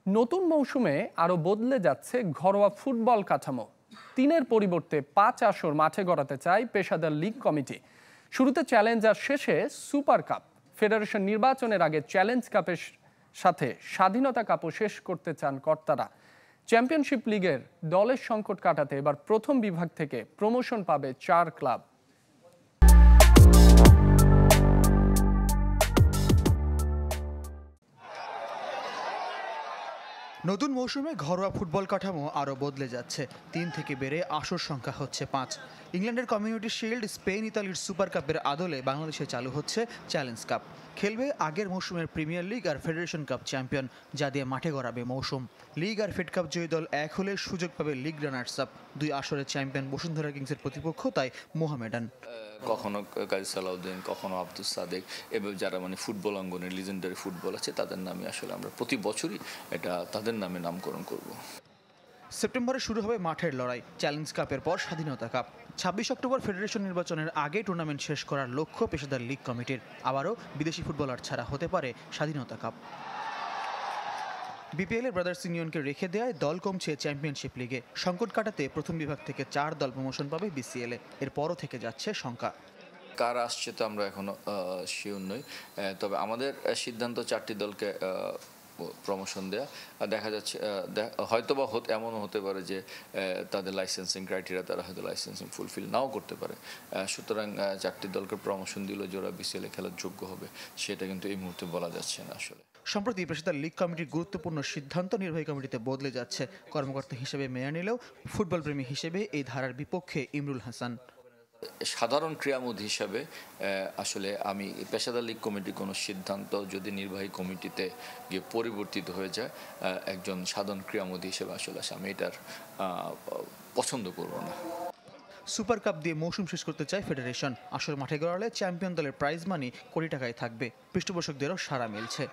নতুন মৌসুমে আরও বদলে যাচ্ছে ঘরোয়া ফুটবল কাঠামো। ৩-এর পরিবর্তে ৫ আসর মাঠে গড়াতে চায় পেশাদার লীগ কমিটি। শুরুতে চ্যালেঞ্জ আর শেষে সুপার কাপ। ফেডারেশন নির্বাচনের আগে চ্যালেঞ্জ কাপের সাথে স্বাধীনতা কাপও শেষ করতে চান কর্তারা। চ্যাম্পিয়নশিপ লিগের দলের সংকট কাটাতে এবার প্রথম বিভাগ থেকে প্রমোশন পাবে ৪ ক্লাব। নতুন মৌসুমে ঘরোয়া ফুটবল কাঠামো আরও বদলে যাচ্ছে। ৩ থেকে বেড়ে আসর সংখ্যা হচ্ছে ৫। ইংল্যান্ডের কমিউনিটি শিল্ড, স্পেন ইতালির সুপার কাপের আদলে বাংলাদেশে চালু হচ্ছে চ্যালেঞ্জ কাপ। খেলবে আগের মৌসুমের প্রিমিয়ার লিগ আর ফেডারেশন কাপ চ্যাম্পিয়ন, যা দিয়ে মাঠে গড়াবে মৌসুম। লিগ আর ফেড কাপ জয়ী দল এক হলে সুযোগ পাবে লিগ রানার্স আপ। ২ আসরের চ্যাম্পিয়ন বসুন্ধরা কিংসের প্রতিপক্ষ তাই মোহামেডান। কখনো কাজী সালাউদ্দিন, কখনো আব্দুল সাদেক, এবং যারা ফুটবল অঙ্গনে লিজেন্ডারি ফুটবল আছে তাদের নামে আসলে আমরা প্রতি বছরই এটা তাদের নামে নামকরণ করব। সেপ্টেম্বরে শুরু হবে মাঠের লড়াই। চ্যালেঞ্জ কাপের পর স্বাধীনতা কাপ। ২৬ অক্টোবর ফেডারেশন নির্বাচনের আগে টুর্নামেন্ট শেষ করার লক্ষ্য পেশাদার লীগ কমিটির। আবারও বিদেশি ফুটবলার ছাড়া হতে পারে স্বাধীনতা কাপ। বিপিএলের ব্রাদার্স ইউনিয়নকে রেখে দেওয়ায় দল কমছে চ্যাম্পিয়নশিপ লিগে। সংকট কাটাতে প্রথম বিভাগ থেকে ৪ দল প্রমোশন পাবে বিসিএলে। এরপরও থেকে যাচ্ছে শঙ্কা। কারা আসছে তো আমরা এখনো শিওর নই, তবে আমাদের সিদ্ধান্ত ৪টি দলকে প্রমোশন দেয়া। দেখা যাচ্ছে হয়তোবা এমনও হতে পারে যে তাদের লাইসেন্সিং ক্রাইটেরিয়া তারা হয়তো লাইসেন্সিং ফুলফিল নাও করতে পারে। সুতরাং ৪টি দলকে প্রমোশন দিল যারা বিসিএলে খেলার যোগ্য হবে, সেটা কিন্তু এই মুহূর্তে বলা যাচ্ছে না। আসলে সম্প্রতি পেশাদার লীগ কমিটির গুরুত্বপূর্ণ সিদ্ধান্ত নির্বাহী কমিটিতে বদলে যাচ্ছে। কর্মকর্তা হিসেবে মেনে নিলেও ফুটবলপ্রেমী হিসেবে এই ধারার বিপক্ষে ইমরুল হাসান। সাধারণ ক্রীড়ামোদ হিসাবে আসলে আমি পেশাদার লীগ কমিটির কোনো সিদ্ধান্ত যদি নির্বাহী কমিটিতে গিয়ে পরিবর্তিত হয়ে যায়, একজন সাধারণ ক্রীড়ামোদ হিসেবে আসলে আমি এটার পছন্দ করব না। সুপার কাপ দিয়ে মৌসুম শেষ করতে চায় ফেডারেশন। আসর মাঠে গড়ালে চ্যাম্পিয়ন দলের প্রাইজ মানি কোটি টাকায় থাকবে। পৃষ্ঠপোষকদেরও সাড়া মিলছে।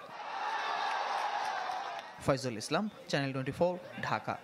ফয়জুল ইসলাম, চ্যানেল 24, ঢাকা।